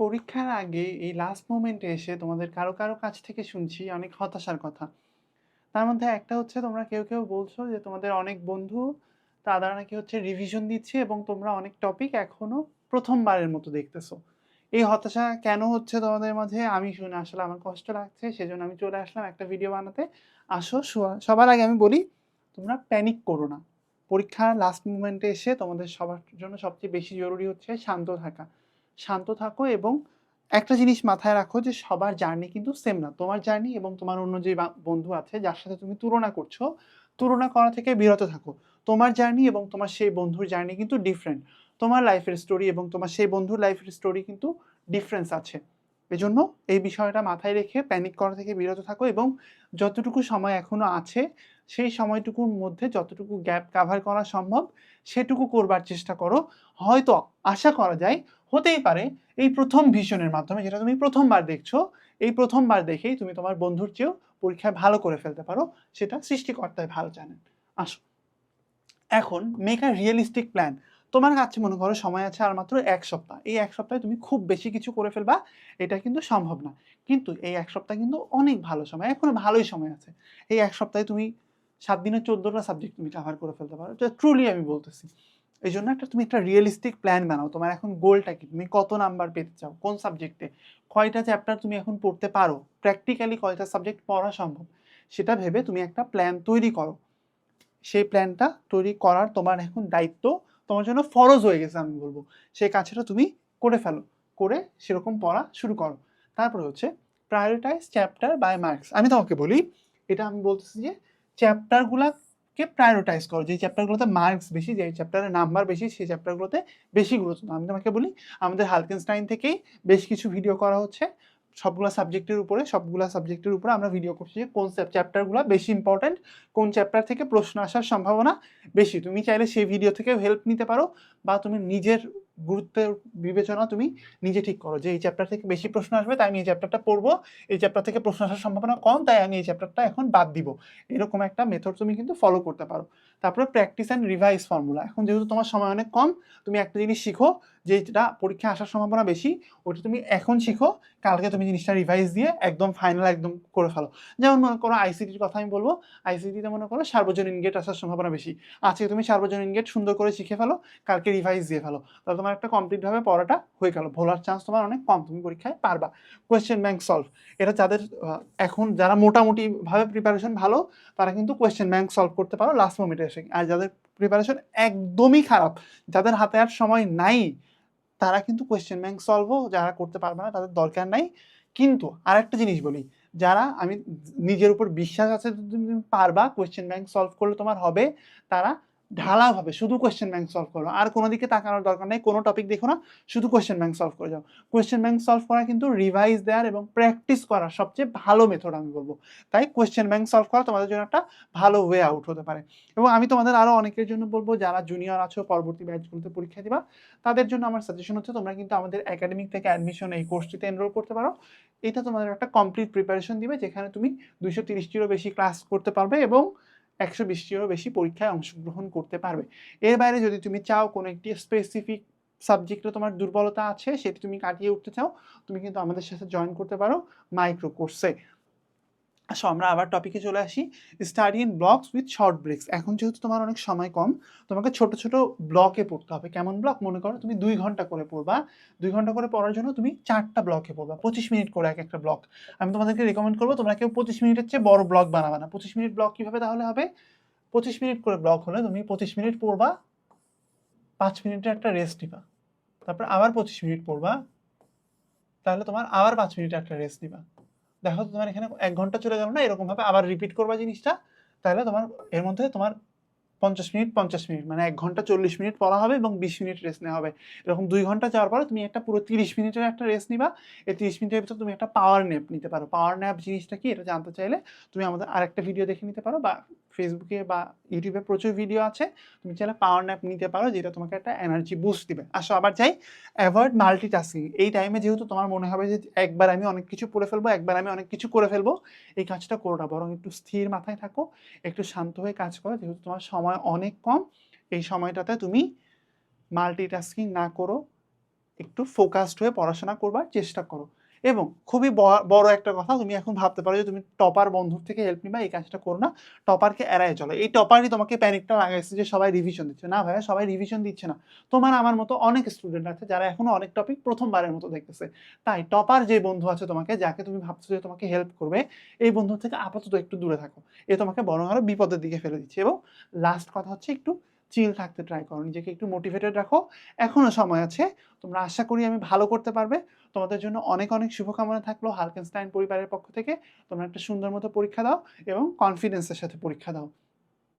পরীক্ষার আগে এই লাস্ট মোমেন্টে এসে তোমাদের কারো কাছ থেকে শুনছি অনেক হতাশার কথা। তার মধ্যে একটা হচ্ছে তোমরা কেউ বলছো যে তোমাদের অনেক বন্ধু তারা নাকি হচ্ছে রিভিশন দিচ্ছে এবং তোমরা অনেক টপিক এখনো প্রথমবারের মতো দেখতেছো। এই হতাশা কেন হচ্ছে তোমাদের মাঝে আমি শুনে আসলে আমার কষ্ট লাগছে, সেজন্য আমি চলে আসলাম একটা ভিডিও বানাতে। আসো সবার আগে আমি বলি, তোমরা প্যানিক করো না। পরীক্ষার লাস্ট মোমেন্টে এসে তোমাদের সবার জন্য সবচেয়ে বেশি জরুরি হচ্ছে শান্ত থাকা। শান্ত থাকো এবং একটা জিনিস মাথায় রাখো যে সবার জার্নি কিন্তু সেম না। তোমার জার্নি এবং তোমার অন্য যে বন্ধু আছে যার সাথে তুমি তুলনা করছো, তুলনা করা থেকে বিরত থাকো। তোমার জার্নি এবং তোমার সেই বন্ধুর জার্নি কিন্তু ডিফারেন্ট। তোমার লাইফের স্টোরি এবং তোমার সেই বন্ধুর লাইফের স্টোরি কিন্তু ডিফারেন্স আছে। এজন্য এই বিষয়টা মাথায় রেখে প্যানিক করা থেকে বিরত থাকো এবং যতটুকু সময় এখনো আছে সেই সময়টুকুর মধ্যে যতটুকু গ্যাপ কাভার করা সম্ভব সেটুকু করবার চেষ্টা করো। হয়তো আশা করা যায়, হতেই পারে এই প্রথম ভিশনের মাধ্যমে যেটা তুমি প্রথমবার দেখছো, এই প্রথমবার দেখেই তুমি তোমার বন্ধুর চেয়েও পরীক্ষায় ভালো করে ফেলতে পারো। সেটা সৃষ্টিকর্তাই ভালো জানেন। আসো এখন মেক আ রিয়েলিস্টিক প্ল্যান। তোমার কাছে মনে করো সময় আছে আর মাত্র ১ সপ্তাহ। এই ১ সপ্তাহে তুমি খুব বেশি কিছু করে ফেলবা, এটা কিন্তু সম্ভব না। কিন্তু এই ১ সপ্তাহ কিন্তু অনেক ভালো সময়, এখনো ভালোই সময় আছে। এই ১ সপ্তাহে তুমি ৭ দিনে ১৪টা সাবজেক্ট তুমি কাভার করে ফেলতে পারো। এটা ট্রুলি আমি বলতেছি। এই জন্য তুমি একটা রিয়েলিস্টিক প্ল্যান বানাও। তোমার এখন গোলটা কি? তুমি কত নাম্বার পেতে চাও? কোন সাবজেক্টে? কয়টা চ্যাপ্টার তুমি এখন পড়তে পারো? প্র্যাকটিক্যালি কয়টা সাবজেক্ট পড়া সম্ভব? সেটা ভেবে তুমি একটা প্ল্যান তৈরি করো। সেই প্ল্যানটা তৈরি করার তোমার এখন দায়িত্ব, তোমার জন্য ফরজ হয়ে গেছে আমি বলবো। সেই কাজটা তুমি করে ফেলো, করে সেরকম পড়া শুরু করো। তারপরে হচ্ছে প্রায়োরিটাইজ চ্যাপ্টার বাই মার্কস। আমি তোমাকে বলি, এটা আমি বলতেছি যে চ্যাপ্টারগুলোকে প্রায়োরিটাইজ করো। যে চ্যাপ্টারগুলোতে মার্কস বেশি, যে চ্যাপ্টারের নাম্বার বেশি, সেই চ্যাপ্টারগুলোতে বেশি গুরুত্ব দাও। আমি তোমাকে বলি, আমাদের হালকেনস্টাইন থেকেই বেশ কিছু ভিডিও করা হচ্ছে সবগুলা সাবজেক্টের উপরে আমরা ভিডিও করছি যে কোন চ্যাপ্টারগুলো বেশি ইম্পর্ট্যান্ট, কোন চ্যাপ্টার থেকে প্রশ্ন আসার সম্ভাবনা বেশি। তুমি চাইলে সেই ভিডিও থেকেও হেল্প নিতে পারো, বা তুমি নিজের গুরুত্বের বিবেচনা তুমি নিজে ঠিক করো যে এই চ্যাপ্টার থেকে বেশি প্রশ্ন আসবে তাই আমি এই চ্যাপ্টারটা পড়বো, এই চ্যাপ্টার থেকে প্রশ্ন আসার সম্ভাবনা কম তাই আমি এই চ্যাপ্টারটা এখন বাদ দিব। এরকম একটা মেথড তুমি কিন্তু ফলো করতে পারো। তারপরে প্র্যাকটিস অ্যান্ড রিভাইজ ফর্মুলা। এখন যেহেতু তোমার সময় অনেক কম, তুমি একটা জিনিস শিখো, যেটা পরীক্ষায় আসার সম্ভাবনা বেশি, ওটা তুমি এখন শিখো, কালকে তুমি জিনিসটা রিভাইজ দিয়ে একদম ফাইনাল একদম করে ফেলো। যেমন মনে করো আইসিটির কথা আমি বলবো, আইসিটিতে মনে করো সার্বজনীন গেট আসার সম্ভাবনা বেশি। আজকে তুমি সার্বজনীন গেট সুন্দর করে শিখে ফেলো, কালকে রিভাইজ দিয়ে ফেলো, তাহলে তোমার একটা কমপ্লিটভাবে পড়াটা হয়ে গেল। ভোলার চান্স তোমার অনেক কম, তুমি পরীক্ষায় পারবা। কোয়েশ্চেন ব্যাংক সলভ, এটা যাদের এখন যারা মোটামুটি ভাবে প্রিপারেশন ভালো, তারা কিন্তু কোয়েশ্চেন ব্যাংক সলভ করতে পারো লাস্ট মোমেন্টে এসে। আর যাদের প্রিপারেশন একদমই খারাপ, যাদের হাতে আর সময় নাই, তারা কিন্তু কোয়েশ্চেন ব্যাংক সলভও যারা করতে পারবে না তাদের দরকার নাই। কিন্তু আরেকটা জিনিস বলি, যারা আমি নিজের উপর বিশ্বাস আছে তুমি পারবা, কোয়েশ্চেন ব্যাংক সলভ করলে তোমার হবে, তারা ঢালাভাবে শুধু কোয়েশ্চেন ব্যাংক সলভ করো, আর কোনো দিকে তাকানোর দরকার নেই, কোনো টপিক দেখো না, শুধু কোয়েশ্চেন ব্যাংক সলভ করে যাও। কোয়েশ্চেন ব্যাংক সলভ করা কিন্তু রিভাইজ দেওয়ার এবং প্র্যাকটিস করার সবচেয়ে ভালো মেথড আমি বলবো। তাই কোয়েশ্চেন ব্যাংক সলভ করা তোমাদের জন্য একটা ভালো ওয়ে আউট হতে পারে। এবং আমি তোমাদের আরো অনেকের জন্য বলবো যারা জুনিয়র আছো, পরবর্তী ব্যাচগুলোতে পরীক্ষা দিবা, তাদের জন্য আমার সাজেশন হচ্ছে তোমরা কিন্তু আমাদের একাডেমিক থেকে অ্যাডমিশন এই কোর্সটিতে এনরোল করতে পারো। এটা তোমাদের একটা কমপ্লিট প্রিপারেশন দিবে, যেখানে তুমি 230টিরও বেশি ক্লাস করতে পারবে এবং 120টিরও বেশি পরীক্ষায় অংশগ্রহণ করতে পারবে। এর বাইরে যদি তুমি চাও কোনো একটি স্পেসিফিক সাবজেক্টে তোমার দুর্বলতা আছে, সেটি তুমি কাটিয়ে উঠতে চাও, তুমি কিন্তু আমাদের সাথে জয়েন করতে পারো মাইক্রো কোর্সে। আসো আমরা আবার টপিকে চলে আসি, study in blocks with short ব্রেকস। এখন যেহেতু তোমার অনেক সময় কম, তোমাকে ছোট ছোট ব্লকে পড়তে হবে। কেমন ব্লক? মনে করো তুমি 2 ঘন্টা করে পড়বা, 2 ঘন্টা করে পড়ার জন্য তুমি 4টা ব্লকে পড়বা, 25 মিনিট করে এক একটা ব্লক। আমি তোমাদেরকে রেকমেন্ড করবো তোমরা কেউ 25 মিনিটের চেয়ে বড় ব্লক বানাবা না। 25 মিনিট ব্লক কিভাবে তাহলে হবে? 25 মিনিট করে ব্লক হলে তুমি 25 মিনিট পড়বা, 5 মিনিটের একটা রেস্ট নিবা, তারপর আবার 25 মিনিট পড়বা, তাহলে তোমার আবার 5 মিনিট একটা রেস্ট নিবা। দেখো তোমার এখানে 1 ঘন্টা চলে গেল না? এরকম ভাবে আবার রিপিট করবা জিনিসটা, তাহলে তোমার এর মধ্যে তোমার 50 মিনিট 50 মিনিট মানে 1 ঘন্টা 40 মিনিট পড়া হবে এবং 20 মিনিট রেস্ট নেওয়া হবে। এরকম 2 ঘন্টা যাওয়ার পরে তুমি একটা পুরো 30 মিনিটের একটা রেস্ট নিবা। এই 30 মিনিটের ভিতর তুমি একটা পাওয়ার ন্যাপ নিতে পারো। পাওয়ার ন্যাপ জিনিসটা কি এটা জানতে চাইলে তুমি আমাদের আরেকটা ভিডিও দেখে নিতে পারো, বা ফেসবুকে বা ইউটিউবে প্রচুর ভিডিও আছে, তুমি চাইলে পাওয়ার ন্যাপ নিতে পারো, যেটা তোমাকে একটা এনার্জি বুস্ট দিবে। আসো আবার যাই, অ্যাভয়েড মাল্টিটাস্কিং। এই টাইমে যেহেতু তোমার মনে হবে যে একবার আমি অনেক কিছু পড়ে ফেলবো, একবার আমি অনেক কিছু করে ফেলবো, এই কাজটা করো না, বরং একটু স্থির মাথায় থাকো, একটু শান্ত হয়ে কাজ করো। যেহেতু তোমার সময় অনেক কম, এই সময়টাতে তুমি মাল্টিটাস্কিং না করো, একটু ফোকাসড হয়ে পড়াশোনা করবার চেষ্টা করো। এবং খুবই বড় একটা কথা, তুমি এখন ভাবতে পারো যে তুমি টপার বন্ধুর থেকে হেল্প নিবা, এই কাজটা করো না। টপারকে এড়ায় চলো। এই টপারই তোমাকে প্যানিকটা লাগাইছে যে সবাই রিভিশন দিচ্ছে। না ভাইয়া, সবাই রিভিশন দিচ্ছে না। তোমার আমার মতো অনেক স্টুডেন্ট আছে যারা এখনো অনেক টপিক প্রথমবারের মতো দেখতেছে। তাই টপার যে বন্ধু আছে তোমাকে, যাকে তুমি ভাবছো যে তোমাকে হেল্প করবে, এই বন্ধু থেকে আপাতত একটু দূরে থাকো। এ তোমাকে বরং আরো বিপদের দিকে ফেলে দিচ্ছে। এবং লাস্ট কথা হচ্ছে, একটু চিল থাকতে ট্রাই করো। নিজেকে একটু মোটিভেটেড রাখো। এখনো সময় আছে। তোমরা আশা করি আমি ভালো করতে পারবে। তোমাদের জন্য অনেক, অনেক শুভকামনা থাকলো হালকেনস্টাইন পরিবারের পক্ষ থেকে। তোমরা একটা সুন্দর মতো পরীক্ষা দাও এবং কনফিডেন্সের সাথে পরীক্ষা দাও।